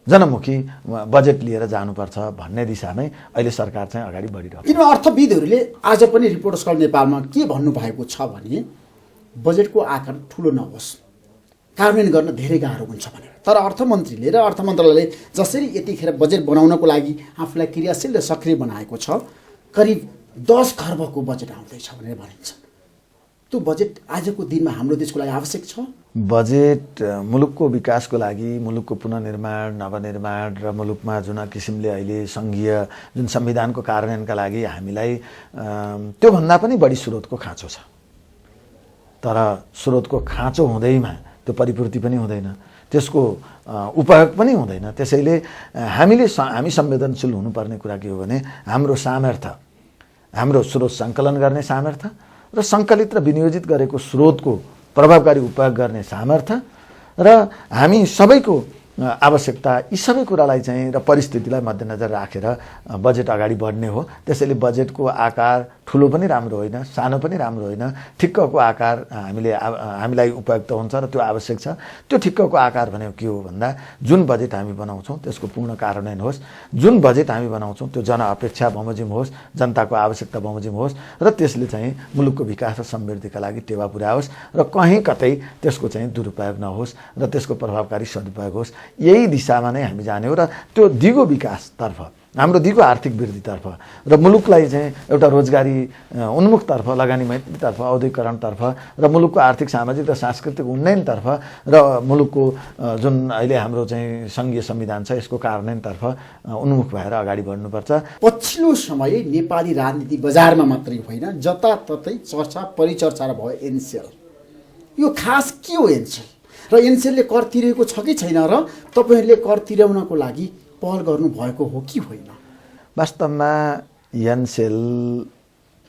जनमुखी बजेट लिएर जानुपर्छ भन्ने दिशामै अहिले सरकार चाहिँ अगाडि बढिरहेको छ। किन अर्थविदहरूले आज पनि रिपोर्टर्स क्लब नेपालमा के भन्नुभएको छ भने बजेटको आकार ठुलो नहोस्, कार्यान्वयन गर्न धेरै गाह्रो हुन्छ भनेर। तर अर्थमन्त्रीले र अर्थ मन्त्रालयले जसरी यतिखेर बजेट बनाउनको लागि आफूलाई क्रियाशील र सक्रिय बनाएको छ, करिब 10 खर्बको बजेट आउँदैछ भनेर भनिन्छ। त्यो बजेट आजको दिनमा हाम्रो देशको लागि आवश्यक छ। बजेट मुलुकको विकासको लागि, मुलुकको पुनर्निर्माण, नवनिर्माण र मुलुकमा जुन किसिमले अहिले सङ्घीय जुन संविधानको कार्यान्वयनका लागि हामीलाई त्योभन्दा पनि बढी स्रोतको खाँचो छ। तर स्रोतको खाँचो हुँदैमा त्यो परिपूर्ति पनि हुँदैन, त्यसको उपयोग पनि हुँदैन। त्यसैले हामी संवेदनशील हुनुपर्ने कुरा के हो भने हाम्रो सामर्थ्य, हाम्रो स्रोत सङ्कलन गर्ने सामर्थ्य र सङ्कलित र विनियोजित गरेको स्रोतको प्रभावकारी उपयोग गर्ने सामर्थ्य र हामी सबैको आवश्यकता, यी सबै कुरालाई चाहिँ र परिस्थितिलाई मध्यनजर राखेर बजेट अगाडि बढ्ने हो। त्यसैले बजेटको आकार ठुलो पनि राम्रो होइन, सानो पनि राम्रो होइन, ठिक्कको आकार हामीलाई उपयुक्त हुन्छ र त्यो आवश्यक छ। त्यो ठिक्कको आकार भनेको के हो भन्दा जुन बजेट हामी बनाउँछौँ त्यसको पूर्ण कार्यान्वयन होस्, जुन बजेट हामी बनाउँछौँ त्यो जनअपेक्षा बमोजिम होस्, जनताको आवश्यकता बमोजिम होस् र त्यसले चाहिँ मुलुकको विकास र समृद्धिका लागि टेवा पुर्याओस् र कहीँ कतै त्यसको चाहिँ दुरुपयोग नहोस् र त्यसको प्रभावकारी सदुपयोग होस्। यही दिशामा नै हामी जाने हो र त्यो दिगो विकासतर्फ, हाम्रो दिगो आर्थिक वृद्धितर्फ र मुलुकलाई चाहिँ एउटा रोजगारी उन्मुखतर्फ, लगानी मैत्रीतर्फ, औद्योगिकरणतर्फ र मुलुकको आर्थिक, सामाजिक र सांस्कृतिक उन्नयनतर्फ र मुलुकको जुन अहिले हाम्रो चाहिँ सङ्घीय संविधान छ यसको कार्यान्वयनतर्फ उन्मुख भएर अगाडि बढ्नुपर्छ। पछिल्लो समय नेपाली राजनीति बजारमा मात्रै होइन, जताततै चर्चा परिचर्चा भयो एनसेल। यो खास के हो एनसेल र एनसेलले कर तिरेको छ कि छैन र तपाईँहरूले कर तिराउनको लागि पहल गर्नुभएको हो कि होइन? वास्तवमा एनसेल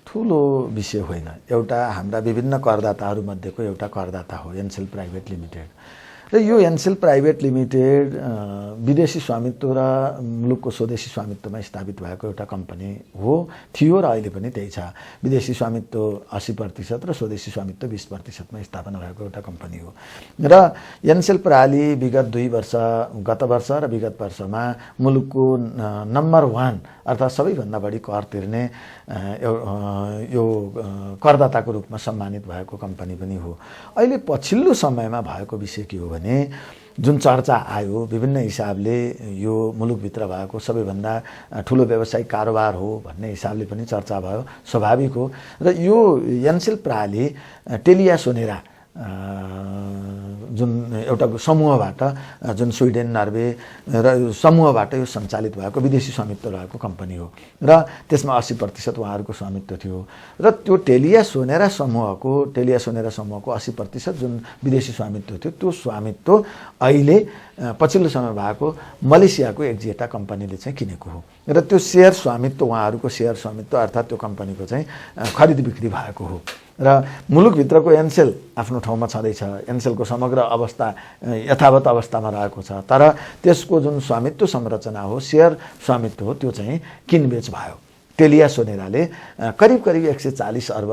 ठुलो विषय होइन, एउटा हाम्रा विभिन्न करदाताहरूमध्येको एउटा करदाता हो एनसेल प्राइभेट लिमिटेड। र यो एनसेल प्राइभेट लिमिटेड विदेशी स्वामित्व र मुलुकको स्वदेशी स्वामित्वमा स्थापित भएको एउटा कम्पनी हो, थियो र अहिले पनि त्यही छ। विदेशी स्वामित्व 80% र स्वदेशी स्वामित्व 20%मा स्थापना भएको एउटा कम्पनी हो। र एनसेल प्रणाली गत वर्ष र विगत वर्षमा मुलुकको नम्बर 1 अर्थात् सबैभन्दा बढी कर तिर्ने यो करदाताको रूपमा सम्मानित भएको कम्पनी पनि हो। अहिले पछिल्लो समयमा भएको विषय के हो भने जुन चर्चा आयो विभिन्न हिसाबले यो मुलुकभित्र भएको सबैभन्दा ठुलो व्यावसायिक कारोबार हो भन्ने हिसाबले पनि चर्चा भयो, स्वाभाविक हो। र यो एनसेल प्रणाली टेलिया सोनेरा जुन एउटा समूहबाट जुन स्विडेन नर्वे र समूहबाट यो सञ्चालित भएको विदेशी स्वामित्व रहेको कम्पनी हो र त्यसमा 80% उहाँहरूको स्वामित्व थियो। र त्यो टेलिया सोनेरा समूहको 80% जुन विदेशी स्वामित्व थियो त्यो स्वामित्व अहिले पछिल्लो समय भएको मलेसियाको एक्जिएटा कम्पनीले चाहिँ किनेको हो। र त्यो सेयर स्वामित्व उहाँहरूको सेयर स्वामित्व अर्थात् त्यो कम्पनीको चाहिँ खरिद बिक्री भएको हो। र मुलुकभित्रको एनसेल आफ्नो ठाउँमा छँदैछ, एनसेलको समग्र अवस्था यथावत अवस्थामा रहेको छ, तर त्यसको जुन स्वामित्व संरचना हो, सेयर स्वामित्व हो, त्यो चाहिँ किनबेच भयो। टेलिया सोनेराले करिब 140 अर्ब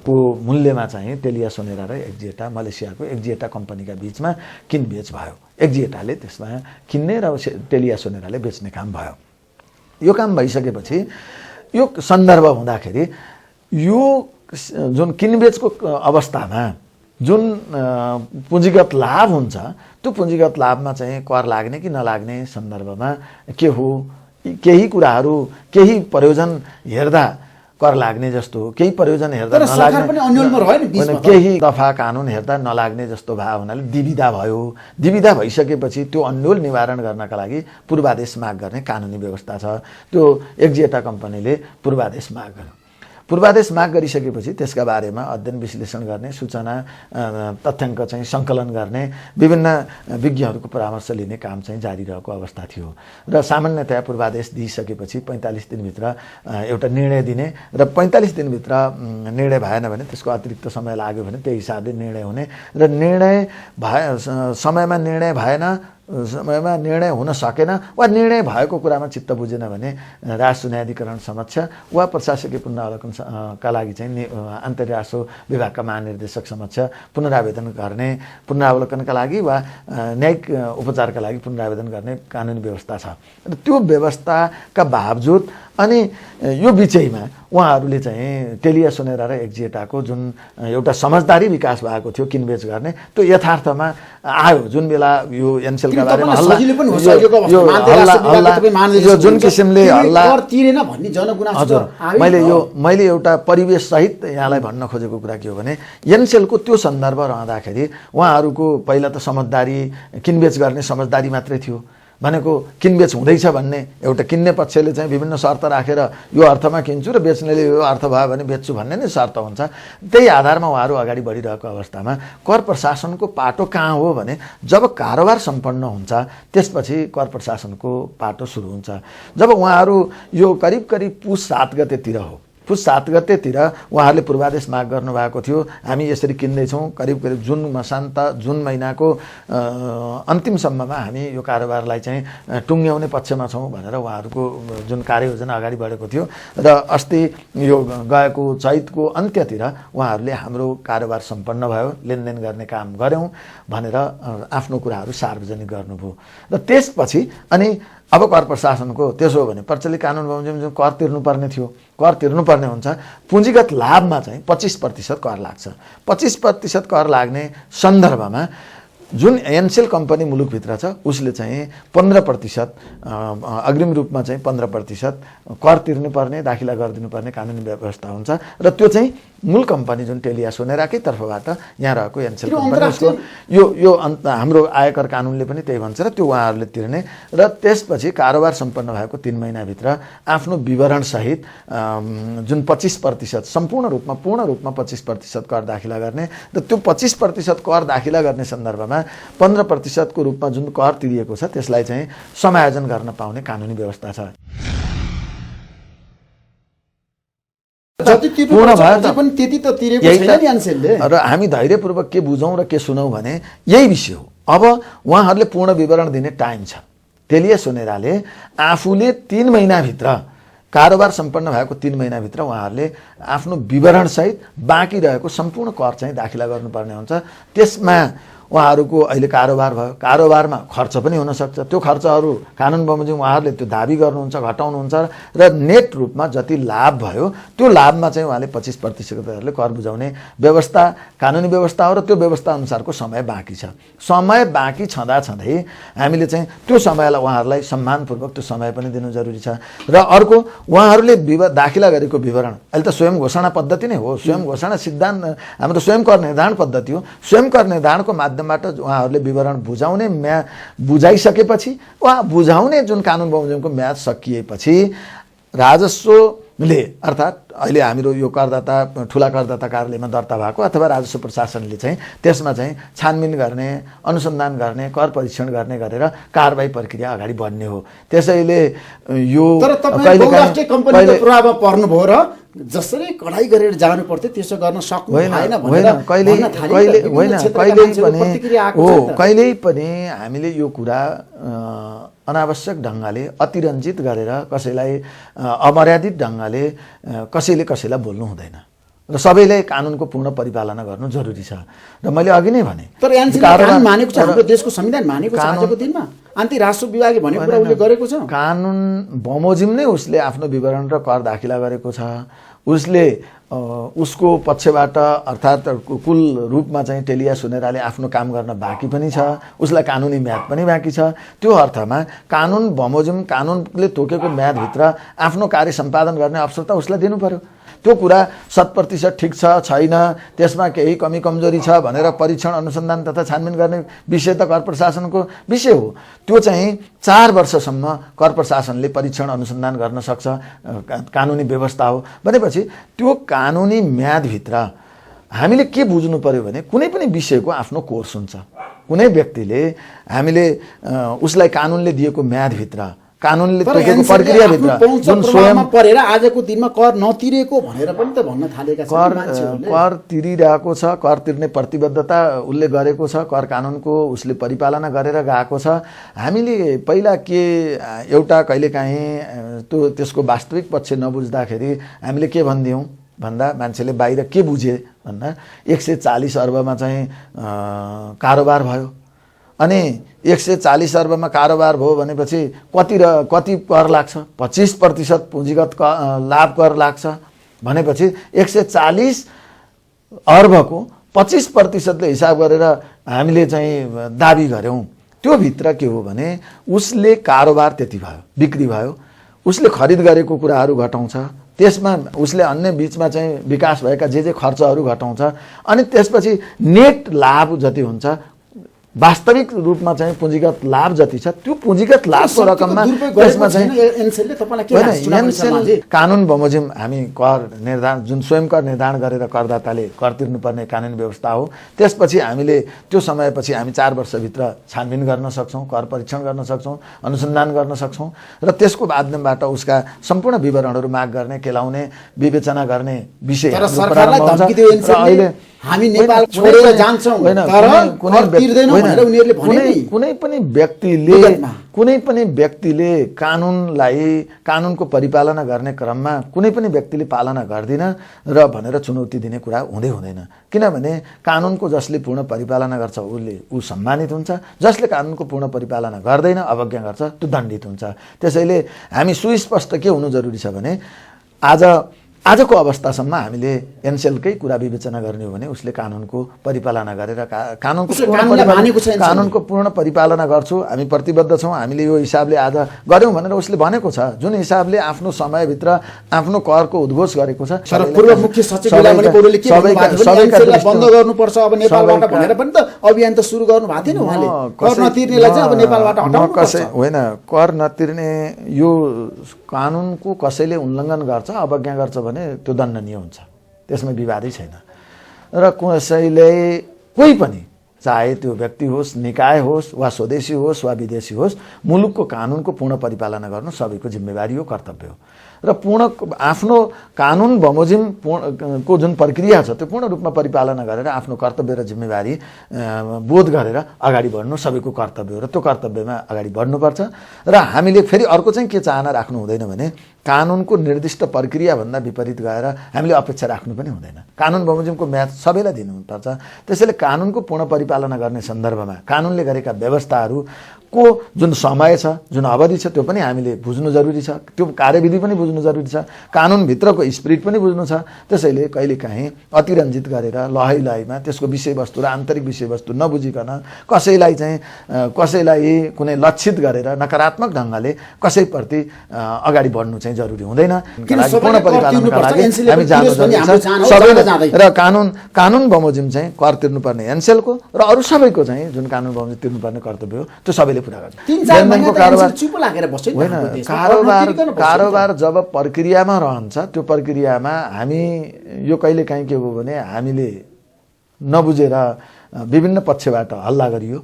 को मूल्यमा चाहिँ टेलिया सोनेरा र एक्जिएटा मलेसियाको एक्जिएटा कम्पनीका बीचमा किनबेच भयो। एक्जिएटाले त्यसमा किन्ने र टेलिया सोनेराले बेच्ने काम भयो। यो काम भइसकेपछि यो सन्दर्भ हुँदाखेरि यो जुन किनबेचको अवस्थामा जुन पुँजीगत लाभ हुन्छ त्यो पुँजीगत लाभमा चाहिँ कर लाग्ने कि नलाग्ने सन्दर्भमा के हो, केही कुराहरू केही प्रयोजन हेर्दा कर लाग्ने जस्तो, केही प्रयोजन हेर्दा नलाग्ने, केही दफा कानुन हेर्दा नलाग्ने जस्तो भयो हुनाले दिविदा भयो। दिविदा भइसकेपछि त्यो अन्यल निवारण गर्नका लागि पूर्वादेश माग गर्ने कानुनी व्यवस्था छ। त्यो एक्जिएटा कम्पनीले पूर्वादेश माग गर्यो। पूर्वादेश माग गरिसकेपछि त्यसका बारेमा अध्ययन विश्लेषण गर्ने, सूचना तथ्याङ्क चाहिँ सङ्कलन गर्ने, विभिन्न विज्ञहरूको परामर्श लिने काम चाहिँ जारी रहेको अवस्था थियो। र सामान्यतया पूर्वादेश दिइसकेपछि 45 दिनभित्र एउटा निर्णय दिने र 45 दिनभित्र निर्णय भएन भने त्यसको अतिरिक्त समय लाग्यो भने त्यही हिसाबले निर्णय हुने र समयमा निर्णय भएन, समयमा निर्णय हुन सकेन वा निर्णय भएको कुरामा चित्त बुझेन भने राष्ट्र न्यायाधिकरण समक्ष वा प्रशासकीय पुनरावलोकनका लागि चाहिँ अन्तर्राष्ट्रिय विभागका महानिर्देशक समक्ष पुनरावलोकनका लागि वा न्यायिक उपचारका लागि पुनरावेदन गर्ने कानुनी व्यवस्था छ। र त्यो व्यवस्थाका बावजुद अनि यो विषयमा उहाँहरूले चाहिँ टेलिया सोनेरा र एक्जिएटाको जुन एउटा समझदारी विकास भएको थियो किनबेच गर्ने, त्यो यथार्थमा आयो। जुन बेला यो एनसेलका बारेमा जुन किसिमले मैले एउटा परिवेश सहित यहाँलाई भन्न खोजेको कुरा के हो भने एनसेलको त्यो सन्दर्भ रहँदाखेरि उहाँहरूको पहिला त समझदारी किनबेच गर्ने समझदारी मात्रै थियो। भनेको किनबेच हुँदैछ भन्ने एउटा किन्ने पक्षले चाहिँ विभिन्न शर्त राखेर यो अर्थमा किन्छु र बेच्नेले यो अर्थ भयो भने बेच्छु भन्ने नै शर्त हुन्छ। त्यही आधारमा उहाँहरू अगाडि बढिरहेको अवस्थामा कर प्रशासनको पाटो कहाँ हो भने जब कारोबार सम्पन्न हुन्छ त्यसपछि कर प्रशासनको पाटो सुरु हुन्छ। जब उहाँहरू यो करिब पुस 7 गतेतिर हो, पुस 7 गतेतिर उहाँहरूले पूर्वादेश माग गर्नुभएको थियो। हामी यसरी किन्दैछौँ, करिब जुन महिनाको अन्तिमसम्ममा हामी यो कारोबारलाई चाहिँ टुङ्ग्याउने पक्षमा छौँ भनेर उहाँहरूको जुन कार्ययोजना अगाडि बढेको थियो। र अस्ति यो गएको चैतको अन्त्यतिर उहाँहरूले हाम्रो कारोबार सम्पन्न भयो, लेनदेन गर्ने काम गऱ्यौँ भनेर आफ्नो कुराहरू सार्वजनिक गर्नुभयो। र त्यसपछि अनि अब कर प्रशासनको त्यसो हो भने प्रचलित कानुन बमोजिम जुन कर तिर्नुपर्ने थियो, कर तिर्नुपर्ने हुन्छ। पुँजीगत लाभमा चाहिँ 25% कर लाग्छ। 25% कर लाग्ने सन्दर्भमा जुन एनसेल कम्पनी मुलुकभित्र छ उसले चाहिँ 15% अग्रिम रूपमा चाहिँ 15% कर तिर्नुपर्ने, दाखिला गरिदिनुपर्ने कानुनी व्यवस्था हुन्छ। र त्यो चाहिँ मूल कम्पनी जुन टेलिया सोनेराकै तर्फबाट यहाँ रहेको एनसेल कम्पनी यो हाम्रो आयकर कानुनले पनि त्यही भन्छ र त्यो उहाँहरूले तिर्ने। र त्यसपछि कारोबार सम्पन्न भएको 3 महिनाभित्र आफ्नो विवरणसहित जुन 25% पूर्ण रूपमा 25% कर दाखिला गर्ने र त्यो 25% कर दाखिला गर्ने सन्दर्भमा 15% को रूपमा जुन कर तिरिएको छ त्यसलाई चाहिँ समायोजन गर्न पाउने कानुनी व्यवस्था छ। जति पूर्ण भयो अझै पनि त्यति त तिरेको यही छैन नि एनसेलले। र हामी धैर्यपूर्वक के बुझौँ र के सुनौँ भने यही विषय हो। अब उहाँहरूले पूर्ण विवरण दिने टाइम छ। तेलिया सोनेराले आफूले 3 महिनाभित्र कारोबार सम्पन्न भएको 3 महिनाभित्र उहाँहरूले आफ्नो विवरणसहित बाँकी रहेको सम्पूर्ण कर चाहिँ दाखिला गर्नुपर्ने हुन्छ। त्यसमा उहाँहरूको अहिले कारोबार भयो, कारोबारमा खर्च पनि हुनसक्छ। त्यो खर्चहरू कानुन बमोजिम उहाँहरूले त्यो दाबी गर्नुहुन्छ, घटाउनुहुन्छ र नेट रूपमा जति लाभ भयो त्यो लाभमा चाहिँ उहाँले 25% कर बुझाउने व्यवस्था कानुनी व्यवस्था हो र त्यो व्यवस्था अनुसारको समय बाँकी छ। समय बाँकी छँदाछँदै हामीले चाहिँ त्यो समयलाई उहाँहरूलाई सम्मानपूर्वक त्यो समय पनि दिनु जरुरी छ। र अर्को उहाँहरूले दाखिला गरेको विवरण अहिले त स्वयं घोषणा पद्धति नै हो। स्वयं घोषणा सिद्धान्त हाम्रो स्वयं कर निर्धारण पद्धति हो। स्वयं कर निर्धारणको माध्यमबाट उहाँहरूले विवरण बुझाइसकेपछि वा बुझाउने जुन कानुन बमोजिमको म्याद सकिएपछि राजस्वले अर्थात् अहिले हाम्रो यो करदाता ठुला करदाता कार्यालयमा दर्ता भएको अथवा राजस्व प्रशासनले चाहिँ त्यसमा चाहिँ छानबिन गर्ने, अनुसन्धान गर्ने, कर परीक्षण गर्ने गरेर कारबाही प्रक्रिया अगाडि बढ्ने हो। त्यसैले यो तर तपाईं बहुराष्ट्रिय कम्पनीको प्रभावमा पर्नुभयो र जसरी कडाई गरेर जानु पर्थ्यो त्यसो गर्न सक्नु भएन भनेर कहिल्यै पनि हामीले यो कुरा अनावश्यक ढङ्गले अतिरञ्जित गरेर कसैलाई अमर्यादित ढङ्गले कसैले कसैलाई बोल्नु हुँदैन र सबैले कानुनको पूर्ण परिपालना गर्नु जरुरी छ। र मैले अघि नै भने तर कानुन मानेको छ, हाम्रो देशको संविधान मानेको छ आजको दिनमा। आन्तरिक राजस्व विभागले भनेको कुरा उसले गरेको छ। कानुन बमोजिम नै उसले आफ्नो विवरण र कर दाखिला गरेको छ। उसले उसको पक्षबाट अर्थात् कुल रूपमा चाहिँ टेलिया सोनेराले आफ्नो काम गर्न बाँकी पनि छ, उसलाई कानुनी म्याद पनि बाँकी छ। त्यो अर्थमा कानुन बमोजिम कानुनले तोकेको म्यादभित्र आफ्नो कार्य सम्पादन गर्ने अवसर त उसलाई दिनु पर्यो। त्यो कुरा 100% ठिक छ छैन, त्यसमा केही कमी कमजोरी छ भनेर परीक्षण अनुसन्धान तथा छानबिन गर्ने विषय त कर प्रशासनको विषय हो। त्यो चाहिँ 4 वर्षसम्म कर प्रशासनले परीक्षण अनुसन्धान गर्न सक्छ, कानुनी व्यवस्था हो भनेपछि त्यो कानुनी म्यादभित्र हामीले के बुझ्नु पर्यो भने कुनै पनि विषयको आफ्नो कोर्स हुन्छ। कुनै व्यक्तिले हामीले उसलाई कानुनले दिएको म्यादभित्र कानुनले तोकेको प्रक्रियाभित्र जुन स्वयं परेर आजको दिनमा कर नतिरेको भनेर पनि त भन्न थालेका छन्। कर तिरिरहेको छ, कर तिर्ने प्रतिबद्धता उसले गरेको छ, कर कानुनको उसले परिपालना गरेर गएको छ। हामीले पहिला के एउटा कहिलेकाहीँ त्यसको वास्तविक पक्ष नबुझ्दाखेरि हामीले के भन्दियौँ भन्दा मान्छेले बाहिर के बुझे भन्दा 140 अर्बमा चाहिँ कारोबार भयो अनि 140 अर्बमा कारोबार भयो भनेपछि कति कर लाग्छ? 25% पुँजीगत लाभ कर लाग्छ भनेपछि 140 अर्बको 25%ले हिसाब गरेर हामीले चाहिँ दाबी गऱ्यौँ। त्यो भित्र के हो भने उसले कारोबार त्यति भयो, बिक्री भयो, उसले खरिद गरेको कुराहरू घटाउँछ, त्यसमा उसले अन्य बीचमा चाहिँ विकास भएका जे खर्चहरू घटाउँछ अनि त्यसपछि नेट लाभ जति हुन्छ वास्तविक रूपमा चाहिँ पुँजीगत लाभ जति छ त्यो पुँजीगत लाभको रकममा त्यसमा चाहिँ कानुन बमोजिम हामी कर निर्धारण जुन स्वयं कर निर्धारण गरेर करदाताले कर तिर्नुपर्ने कानुनी व्यवस्था हो। त्यसपछि हामीले त्यो समयपछि हामी 4 वर्षभित्र छानबिन गर्न सक्छौँ, कर परीक्षण गर्न सक्छौँ, अनुसन्धान गर्न सक्छौँ र त्यसको माध्यमबाट उसका सम्पूर्ण विवरणहरू माग गर्ने, केलाउने, विवेचना गर्ने विषय अहिले हामी नेपाल छोडेर जान्छौँ तर कर तिर्दैनौँ भनेर उनीहरूले भने नि कुनै पनि व्यक्तिले कानुनको परिपालना गर्ने क्रममा कुनै पनि व्यक्तिले पालना गर्दिन र भनेर चुनौती दिने कुरा हुँदैन। किनभने कानुनको जसले पूर्ण परिपालना गर्छ ऊ सम्मानित हुन्छ, जसले कानुनको पूर्ण परिपालना गर्दैन अवज्ञा गर्छ त्यो दण्डित हुन्छ। त्यसैले हामी सुस्पष्ट के हुनु जरुरी छ भने आजको अवस्थासम्म हामीले एनसेलकै कुरा विवेचना गर्ने हो भने उसले कानुनको परिपालना गरेर कानुनको पूर्ण परिपालना गर्छु, हामी प्रतिबद्ध छौँ, हामीले यो हिसाबले आज गऱ्यौँ भनेर उसले भनेको छ। जुन हिसाबले आफ्नो समयभित्र आफ्नो करको उद्घोष गरेको छ। पूर्व मुख्य सचिव बन्द गर्नुपर्छ अब नेपालबाट भनेर पनि त अभियान त सुरु गर्नु भएको थिएन उहाँले। कर नतिर्नेलाई चाहिँ अब नेपालबाट हटाउनुपर्छ। होइन, कर नतिर्ने यो कानुनको कसैले उल्लङ्घन गर्छ, अवज्ञा गर्छ भने त्यो दण्डनीय हुन्छ, त्यसमा विवादै छैन। र कसैले कोही पनि चाहे त्यो व्यक्ति होस्, निकाय होस् वा स्वदेशी होस् वा विदेशी होस्, मुलुकको कानुनको पूर्ण परिपालना गर्नु सबैको जिम्मेवारी हो, कर्तव्य हो। र आफ्नो कानुन बमोजिम को जुन प्रक्रिया छ त्यो पूर्ण रूपमा परिपालना गरेर आफ्नो कर्तव्य र जिम्मेवारी बोध गरेर अगाडि बढ्नु सबैको कर्तव्य हो र त्यो कर्तव्यमा अगाडि बढ्नुपर्छ। र हामीले फेरि अर्को चाहिँ के चाहना राख्नु हुँदैन भने कानुनको निर्दिष्ट प्रक्रियाभन्दा विपरीत गएर हामीले अपेक्षा राख्नु पनि हुँदैन। कानुन बमोजिमको म्याद सबैलाई दिनुपर्छ। त्यसैले कानुनको पूर्ण परिपालना गर्ने सन्दर्भमा कानुनले गरेका व्यवस्थाहरूको जुन समय छ, जुन अवधि छ त्यो पनि हामीले बुझ्नु जरुरी छ। त्यो कार्यविधि पनि बुझ्नु जरुरी छ। कानुनभित्रको स्पिरिट पनि बुझ्नु छ। त्यसैले कहिलेकाहीँ अतिरञ्जित गरेर लहैलहैमा त्यसको विषयवस्तु र आन्तरिक विषयवस्तु नबुझिकन कसैलाई कुनै लक्षित गरेर नकारात्मक ढङ्गले कसैप्रति अगाडि बढ्नु चाहिँ जरुरी हुँदैन। पूर्ण परिपालनका लागि हामी जानु जरुरी छ सबैले। र कानुन बमोजिम चाहिँ कर तिर्नुपर्ने एनसेलको र अरू सबैको चाहिँ जुन कानुन बमोजिम तिर्नुपर्ने कर्तव्य हो त्यो सबैले पुरा गर्छ। कारोबार जब प्रक्रियामा रहन्छ त्यो प्रक्रियामा हामी यो कहिलेकाहीँ के हो भने हामीले नबुझेर विभिन्न पक्षबाट हल्ला गरियो।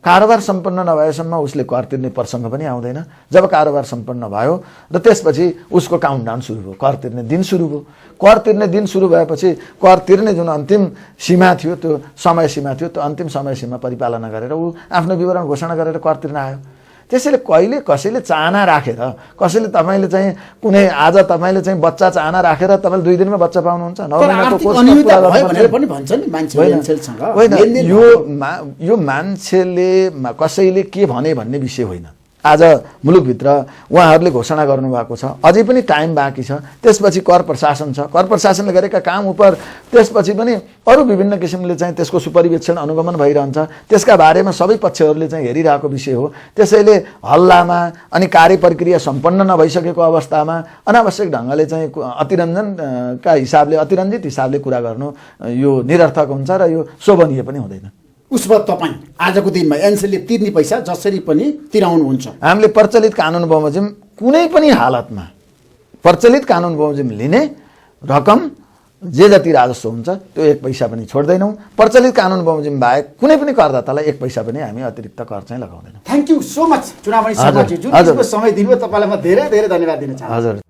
कारोबार सम्पन्न नभएसम्म उसले कर तिर्ने प्रसङ्ग पनि आउँदैन। जब कारोबार सम्पन्न भयो र त्यसपछि उसको काउन्टडाउन सुरु भयो, कर तिर्ने दिन सुरु भयो। कर तिर्ने दिन सुरु भएपछि कर तिर्ने जुन अन्तिम सीमा थियो त्यो समय सीमा थियो, त्यो अन्तिम समय सीमा परिपालना गरेर ऊ आफ्नो विवरण घोषणा गरेर कर तिर्न आयो। त्यसैले कहिले कसैले चाहना राखेर कसैले तपाईँले चाहिँ कुनै आज तपाईँले चाहिँ बच्चा चाहना राखेर तपाईँले 2 दिनमा बच्चा पाउनुहुन्छ, 9 महिनाको होइन। यो मान्छेले कसैले के भने भन्ने विषय होइन। आज मुलुकभित्र उहाँहरूले घोषणा गर्नुभएको छ, अझै पनि टाइम बाँकी छ। त्यसपछि कर प्रशासन छ, कर प्रशासनले गरेका काम उप त्यसपछि पनि अरू विभिन्न किसिमले चाहिँ त्यसको सुपरिवेक्षण अनुगमन भइरहन्छ। त्यसका बारेमा सबै पक्षहरूले चाहिँ हेरिरहेको विषय हो। त्यसैले हल्लामा अनि कार्य प्रक्रिया सम्पन्न नभइसकेको अवस्थामा अनावश्यक ढङ्गले चाहिँ अतिरञ्जित हिसाबले कुरा गर्नु यो निरर्थक हुन्छ र यो शोभनीय पनि हुँदैन। उसमा तपाईँ आजको दिनमा एनसेलले तिर्ने पैसा जसरी पनि तिराउनुहुन्छ। हामीले प्रचलित कानुन बमोजिम कुनै पनि हालतमा प्रचलित कानुन बमोजिम लिने रकम जे जति राजस्व हुन्छ त्यो 1 पैसा पनि छोड्दैनौँ। प्रचलित कानुन बमोजिम बाहेक कुनै पनि करदातालाई 1 पैसा पनि हामी अतिरिक्त कर चाहिँ लगाउँदैनौँ। थ्याङ्क यू सो मच चुनावी समाजमा जुन समय दिनुभयो तपाईँलाई म धेरै धेरै धन्यवाद दिन चाहन्छु। हजुर।